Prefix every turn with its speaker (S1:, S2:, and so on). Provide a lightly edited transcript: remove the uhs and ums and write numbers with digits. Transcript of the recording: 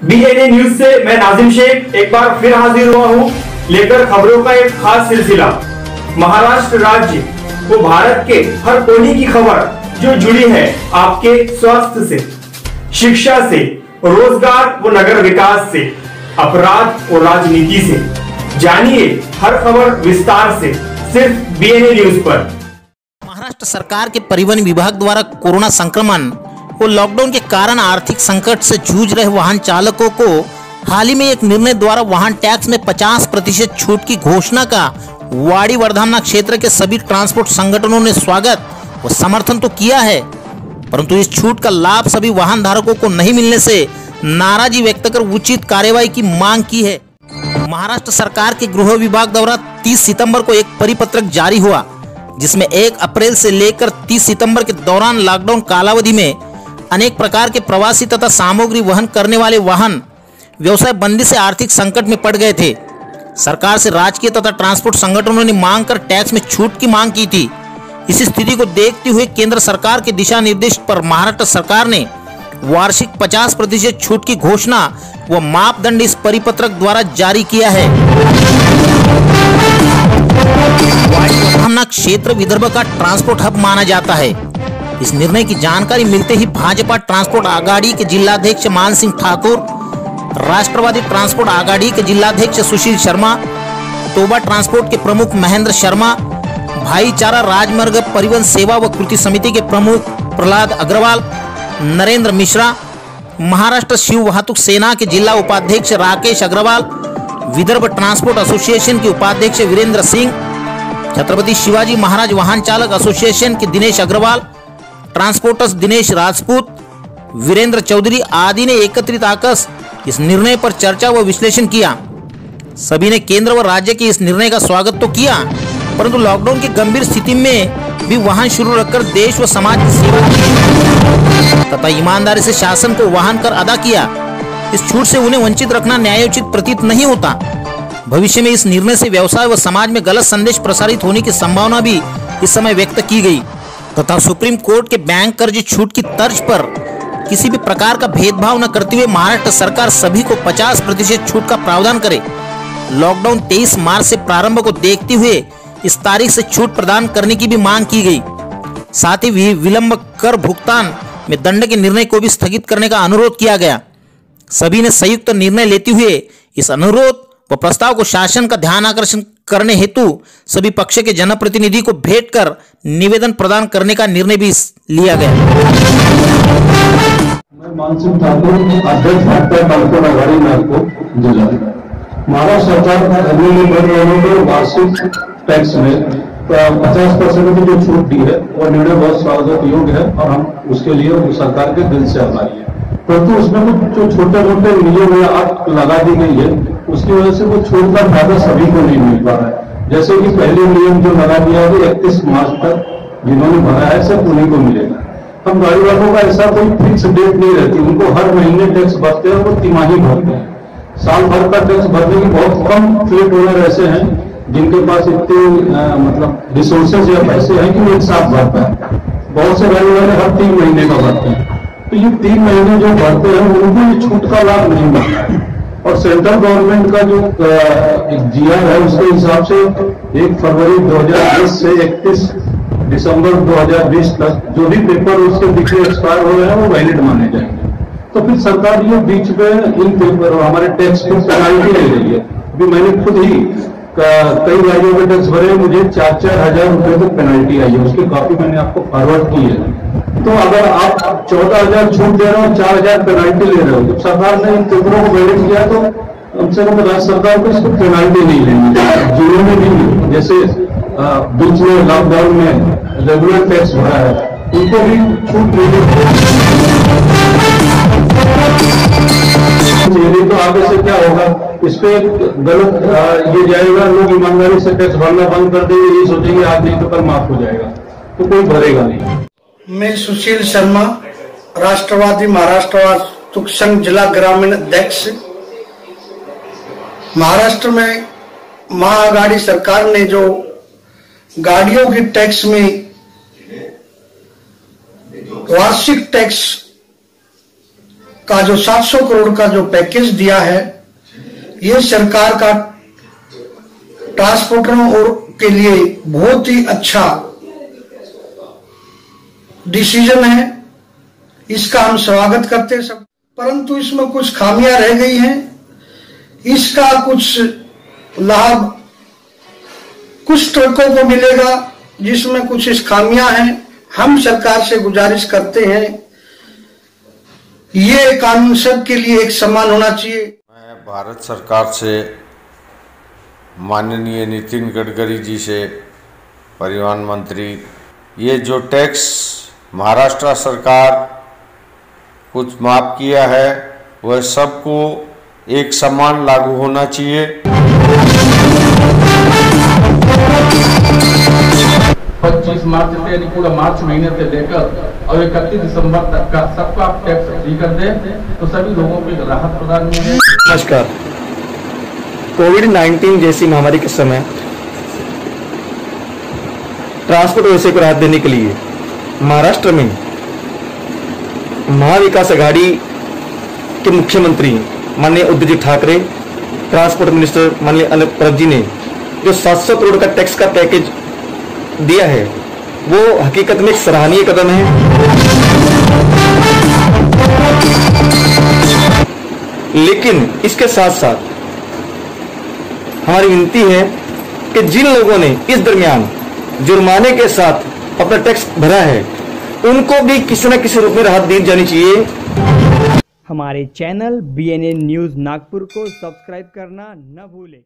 S1: BNA news से मैं नाजिम शेख एक बार फिर हाजिर हुआ हूँ लेकर खबरों का एक खास सिलसिला। महाराष्ट्र राज्य वो भारत के हर कोने की खबर जो जुड़ी है आपके स्वास्थ्य से, शिक्षा से, रोजगार व नगर विकास से, अपराध और राजनीति से। जानिए हर खबर विस्तार से सिर्फ BNA न्यूज पर।
S2: महाराष्ट्र सरकार के परिवहन विभाग द्वारा कोरोना संक्रमण और लॉकडाउन के कारण आर्थिक संकट से जूझ रहे वाहन चालकों को हाल ही में एक निर्णय द्वारा वाहन टैक्स में 50% छूट की घोषणा का वाड़ी वर्धामना क्षेत्र के सभी ट्रांसपोर्ट संगठनों ने स्वागत और समर्थन तो किया है, परंतु इस छूट का लाभ सभी वाहन धारकों को नहीं मिलने से नाराजगी व्यक्त कर उचित कार्रवाई की मांग की है। महाराष्ट्र सरकार के गृह विभाग द्वारा 30 सितंबर को एक परिपत्रक जारी हुआ, जिसमें 1 अप्रैल से लेकर 30 सितंबर के दौरान लॉकडाउन कालावधि में अनेक प्रकार के प्रवासी तथा सामग्री वहन करने वाले वाहन व्यवसाय बंदी से आर्थिक संकट में पड़ गए थे। सरकार से राजकीय तथा ट्रांसपोर्ट संगठनों ने मांग कर टैक्स में छूट की मांग की थी। इस स्थिति को देखते हुए केंद्र सरकार के दिशा निर्देश पर महाराष्ट्र सरकार ने वार्षिक 50% छूट की घोषणा व मापदंड इस परिपत्रक द्वारा जारी किया है। वाड़ी वर्धामना क्षेत्र विदर्भ का ट्रांसपोर्ट हब माना जाता है। इस निर्णय की जानकारी मिलते ही भाजपा ट्रांसपोर्ट आघाड़ी के जिलाध्यक्ष मान सिंह ठाकुर, राष्ट्रवादी ट्रांसपोर्ट आघाड़ी के जिलाध्यक्ष सुशील शर्मा, तोबा ट्रांसपोर्ट के प्रमुख महेंद्र शर्मा, भाईचारा राजमार्ग परिवहन सेवा व कृति समिति के प्रमुख प्रहलाद अग्रवाल, नरेंद्र मिश्रा, महाराष्ट्र शिव वाहतुक सेना के जिला उपाध्यक्ष राकेश अग्रवाल, विदर्भ ट्रांसपोर्ट एसोसिएशन के उपाध्यक्ष वीरेंद्र सिंह, छत्रपति शिवाजी महाराज वाहन चालक एसोसिएशन के दिनेश अग्रवाल, ट्रांसपोर्टर्स दिनेश राजपूत, वीरेंद्र चौधरी आदि ने एकत्रित आकर इस निर्णय पर चर्चा व विश्लेषण किया। सभी ने केंद्र व राज्य के इस निर्णय का स्वागत तो किया, परंतु लॉकडाउन की गंभीर स्थिति में भी वाहन शुरू रखकर देश व समाज की सेवा की तथा ईमानदारी से शासन को वाहन कर अदा किया। इस छूट से उन्हें वंचित रखना न्यायोचित प्रतीत नहीं होता। भविष्य में इस निर्णय से व्यवसाय व समाज में गलत संदेश प्रसारित होने की संभावना भी इस समय व्यक्त की गई तथा सुप्रीम कोर्ट के बैंक कर्ज छूट की तर्ज पर किसी भी प्रकार का भेदभाव न करते हुए महाराष्ट्र सरकार सभी को 50% छूट का प्रावधान करे। लॉकडाउन 23 मार्च से प्रारंभ को देखते हुए इस तारीख से छूट प्रदान करने की भी मांग की गई। साथ ही विलंब कर भुगतान में दंड के निर्णय को भी स्थगित करने का अनुरोध किया गया। सभी ने संयुक्त निर्णय लेते हुए इस अनुरोध व प्रस्ताव को शासन का ध्यान आकर्षण करने हेतु सभी पक्ष के जनप्रतिनिधि को भेंट कर निवेदन प्रदान करने का निर्णय भी लिया गया।
S3: मैं मान सिंह ठाकुर, अध्यक्ष भारतीय ट्रांसपोर्ट आघाड़ी नागपुर जिला। महाराष्ट्र सरकार ने वार्षिक टैक्स में 50% की जो छूट दी है वो निर्णय बहुत स्वागत योग्य है और हम उसके लिए सरकार के दिल से आभारी है। परंतु उसमें कुछ जो छोटे मोटे नियम या आग लगा दी गई है, उसकी वजह से वो छूट का फायदा सभी को नहीं मिल पा रहा है। जैसे कि पहले नियम जो लगा दिया है 31 मार्च तक जिन्होंने भरा है सिर्फ उन्हीं को मिलेगा। हम गाड़ी वालों का ऐसा कोई फिक्स डेट नहीं रहती, उनको हर महीने टैक्स भरते हैं, वो तिमाही भरते हैं। साल भर का टैक्स भरने की बहुत कम फ्लीट ओनर ऐसे हैं जिनके पास इतने मतलब रिसोर्सेज या पैसे हैं कि वो एक साथ भरता है। बहुत से गाड़ी वाले हर 3 महीने का भरते हैं, तो ये 3 महीने जो भरते हैं उनको ये छूट का लाभ नहीं मिलता है। और सेंट्रल गवर्नमेंट का जो एक GR है उसके हिसाब से 1 फरवरी 2020 से 31 दिसंबर 2020 तक जो भी पेपर उसके पीछे एक्सपायर हो रहे हैं वो वैलिड माने जाएंगे। तो फिर सरकार ये बीच में इन पेपर और हमारे टैक्स पर पेनाल्टी ले रही है। अभी मैंने खुद ही कई गाड़ियों के टैक्स भरे, मुझे 4-4 हजार रुपए तक पेनाल्टी आई है, उसकी कॉपी मैंने आपको फॉरवर्ड की है। तो अगर आप 14,000 छूट दे रहे हो, 4,000 पेनाल्टी ले रहे हो, जब सरकार ने इन पेपरों को वैलिड किया तो कम से कम राज्य सरकार को इसको पेनाल्टी नहीं लेनी चाहिए। जिन्होंने भी जैसे बीच में लॉकडाउन में रेगुलर टैक्स भरा है उनको भी छूट लेनी चाहिए। तो आगे से क्या होगा, इस पे गलत ये जाएगा, लोग ईमानदारी से टैक्स भरना बंद कर देंगे, ये सोचेंगे आज नहीं तो कल माफ हो जाएगा, तो कोई भरेगा नहीं।
S4: मैं सुशील शर्मा, राष्ट्रवादी महाराष्ट्र वाहतुक संघ जिला ग्रामीण अध्यक्ष। महाराष्ट्र में महाआघाड़ी सरकार ने जो गाड़ियों की टैक्स में वार्षिक टैक्स का जो 700 करोड़ का जो पैकेज दिया है, ये सरकार का ट्रांसपोर्टरों और के लिए बहुत ही अच्छा डिसीजन है। इसका हम स्वागत करते हैं, परंतु इसमें कुछ खामियां रह गई हैं। इसका कुछ लाभ कुछ ट्रकों को मिलेगा जिसमें कुछ इस खामियां हैं। हम सरकार से गुजारिश करते हैं, ये कानून सबके लिए एक समान होना चाहिए।
S5: मैं भारत सरकार से, माननीय नितिन गडकरी जी से, परिवहन मंत्री, ये जो टैक्स महाराष्ट्र सरकार कुछ माफ किया है वह सबको एक समान लागू होना चाहिए।
S6: 25 मार्च से यानी पूरा मार्च महीने से लेकर और 31 दिसंबर तक का सबका आप टैक्स फ्री कर दें तो सभी लोगों को राहत प्रदान मिले।
S7: नमस्कार। कोविड-19 जैसी महामारी के समय ट्रांसपोर्ट व्यवसाय को राहत देने के लिए महाराष्ट्र में महाविकास आघाड़ी के मुख्यमंत्री माननीय उद्धव जी ठाकरे, ट्रांसपोर्ट मिनिस्टर माननीय अनिल परब जी ने जो 700 करोड़ का टैक्स का पैकेज दिया है वो हकीकत में एक सराहनीय कदम है। लेकिन इसके साथ साथ हमारी विनती है कि जिन लोगों ने इस दरमियान जुर्माने के साथ अपना टैक्स भरा है उनको भी किसी न किसी रूप में राहत दी जानी चाहिए।
S8: हमारे चैनल BNN न्यूज़ नागपुर को सब्सक्राइब करना न भूलें।